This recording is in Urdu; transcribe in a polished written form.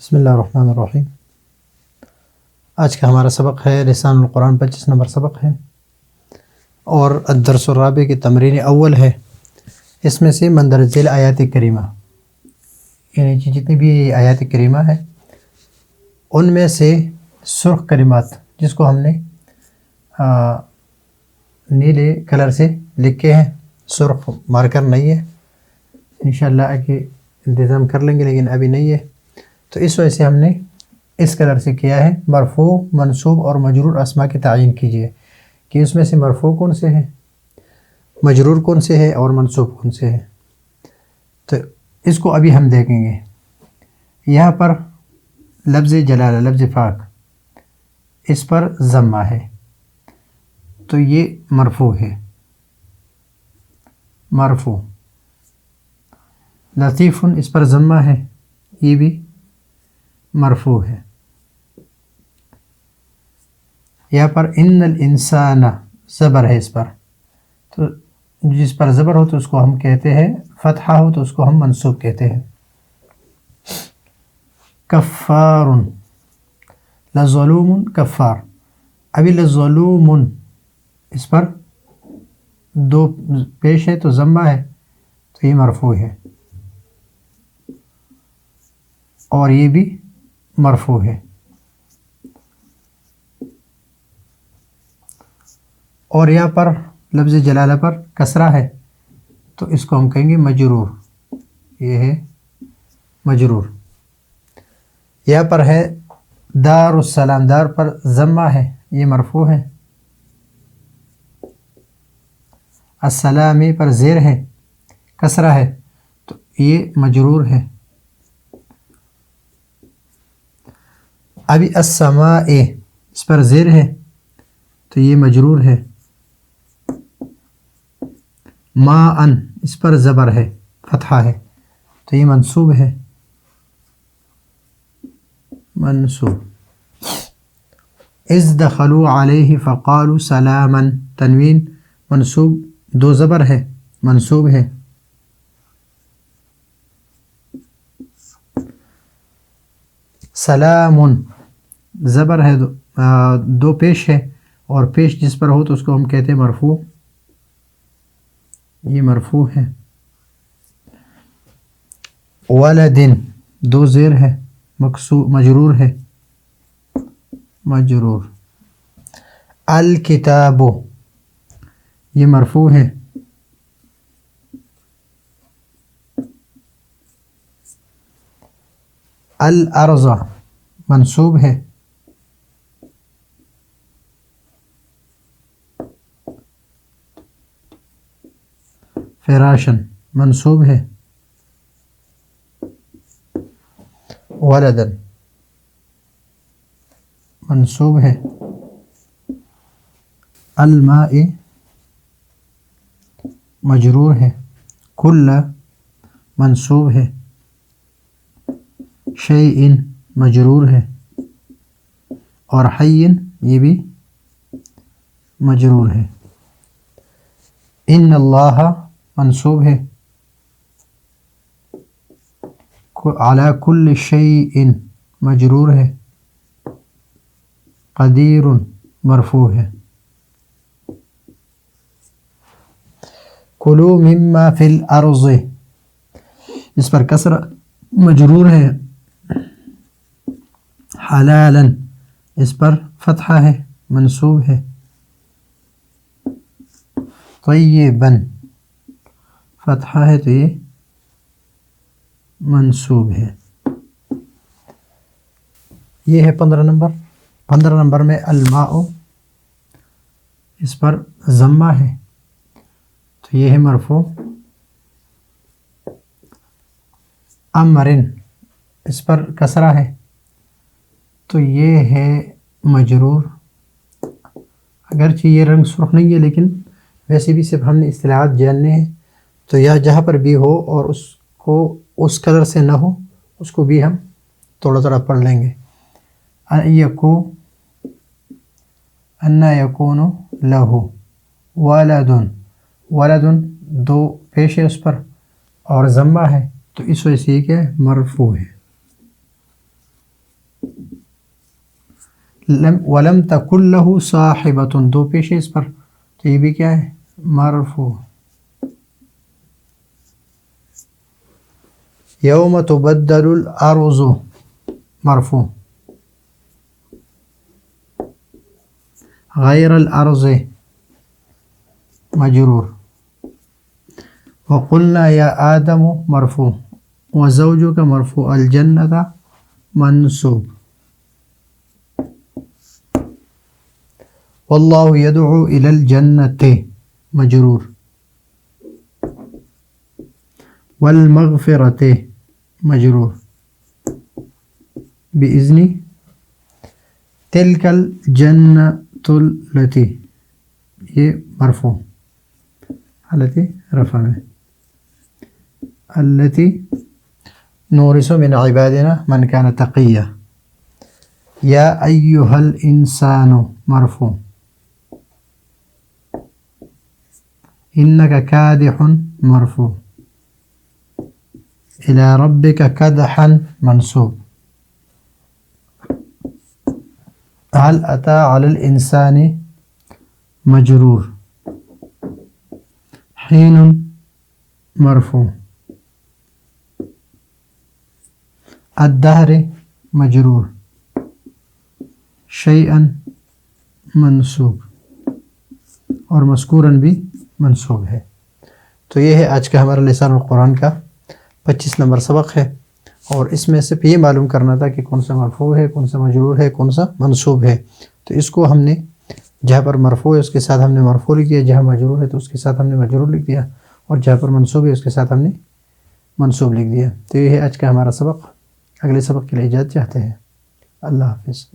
بسم اللہ الرحمن الرحیم۔ آج کا ہمارا سبق ہے لسان القرآن 25 نمبر سبق ہے اور الدرس الرابع کی تمرین اول ہے۔ اس میں سے مندرجہ ذیل آیات کریمہ، یعنی جتنی بھی آیات کریمہ ہے ان میں سے سرخ کلمات جس کو ہم نے نیلے کلر سے لکھے ہیں، سرخ مارکر نہیں ہے، انشاءاللہ آگے انتظام کر لیں گے لیکن ابھی نہیں ہے، تو اس وجہ سے ہم نے اس کلر سے کیا ہے۔ مرفوع، منصوب اور مجرور اسماء کی تعین کیجئے کہ اس میں سے مرفوع کون سے ہے، مجرور کون سے ہے اور منصوب کون سے ہے۔ تو اس کو ابھی ہم دیکھیں گے۔ یہاں پر لفظ جلالہ، لفظ پاک، اس پر ضمہ ہے تو یہ مرفوع ہے، مرفوع۔ لطیف، اس پر ضمہ ہے، یہ بھی مرفوع ہے۔ یہاں پر ان الانسان زبر ہے اس پر، تو جس پر زبر ہو تو اس کو ہم کہتے ہیں فتحہ، ہو تو اس کو ہم منصوب کہتے ہیں۔ کفار، لظلوم، کفار۔ ابھی لظلوم اس پر دو پیش ہے تو ضمہ ہے تو یہ مرفوع ہے اور یہ بھی مرفوع ہے۔ اور یہاں پر لفظ جلالہ پر کسرہ ہے تو اس کو ہم کہیں گے مجرور، یہ ہے مجرور۔ یہاں پر ہے دار السلام، دار پر ضمہ ہے، یہ مرفوع ہے۔ السلامی پر زیر ہے، کسرہ ہے تو یہ مجرور ہے۔ ابھی السماء اس پر زیر ہے تو یہ مجرور ہے۔ ماء اس پر زبر ہے، فتحہ ہے تو یہ منصوب ہے، منصوب۔ اذ دخلوا علیہ فقالوا سلاما، تنوین منصوب، دو زبر ہے، منصوب ہے۔ سلام زبر ہے، دو پیش ہے اور پیش جس پر ہو تو اس کو ہم کہتے ہیں مرفوع، یہ مرفوع ہے۔ ولد دو زیر ہے، مجرور ہے، مجرور۔ الکتاب یہ مرفوع ہے۔ الارض منصوب ہے۔ فراشن منصوب ہے۔ ولدن منصوب ہے۔ الماء مجرور ہے۔ کل منصوب ہے۔ شیء مجرور ہے اور حی یہ بھی مجرور ہے۔ ان اللہ منصوب ہے۔ علی کل شیء مجرور ہے۔ قدیر مرفوع ہے۔ کلوا مما فی الارض اس پر کسر، مجرور ہے۔ حلالا اس پر فتحہ ہے، منصوب ہے۔ طیبا فتحہ ہے تو یہ منصوب ہے۔ یہ ہے 15 نمبر۔ 15 نمبر میں الماء، اس پر ضمہ ہے تو یہ ہے مرفوع۔ امرن اس پر کسرہ ہے تو یہ ہے مجرور۔ اگرچہ یہ رنگ سرخ نہیں ہے لیکن ویسے بھی صرف ہم نے اصطلاحات جاننے ہیں، تو یا جہاں پر بھی ہو اور اس کو اس کلر سے نہ ہو اس کو بھی ہم تھوڑا تھوڑا پڑھ لیں گے۔ ان یکون لہ ولد، ولد دو پیش ہے اس پر اور ضمہ ہے تو اس وجہ سے یہ کیا ہے، مرفوع ہے۔ ولم تکن لہ صاحبۃ، دو پیش ہے اس پر، تو یہ بھی کیا ہے؟ مرفوع. یوم تبدل الارض مرفوع. غیر الارض مجرور. وقلنا یا آدم مرفوع. وزوجک مرفوع. الجنۃ منصوب. واللہ یدعو الی الجنۃ مجرور. والمغفرۃ مجرور. بإذن. تلک الجنۃ التی، یہ مرفوع حالت رفع میں. التی نورث من عبادنا من كان تقیا. یا ایہا الانسان مرفوع. انک کادح مرفوع. الى ربک کدحا منصوب. هل اتى على الانسان مجرور. حين مرفوع. الدهر مجرور. شيئا منصوب، اور مذکورا بھی منصوب ہے. تو یہ ہے آج کا ہمارا لسان القرآن کا 25 نمبر سبق ہے، اور اس میں صرف یہ معلوم کرنا تھا کہ کون سا مرفوع ہے، کون سا مجرور ہے، کون سا منصوب ہے. تو اس کو ہم نے جہاں پر مرفوع ہے اس کے ساتھ ہم نے مرفوع لکھ دیا، جہاں مجرور ہے تو اس کے ساتھ ہم نے مجرور لکھ دیا، اور جہاں پر منصوب ہے اس کے ساتھ ہم نے منصوب لکھ دیا. تو یہ ہے آج کا ہمارا سبق. اگلے سبق کے لیے اجازت چاہتے ہیں. اللہ حافظ.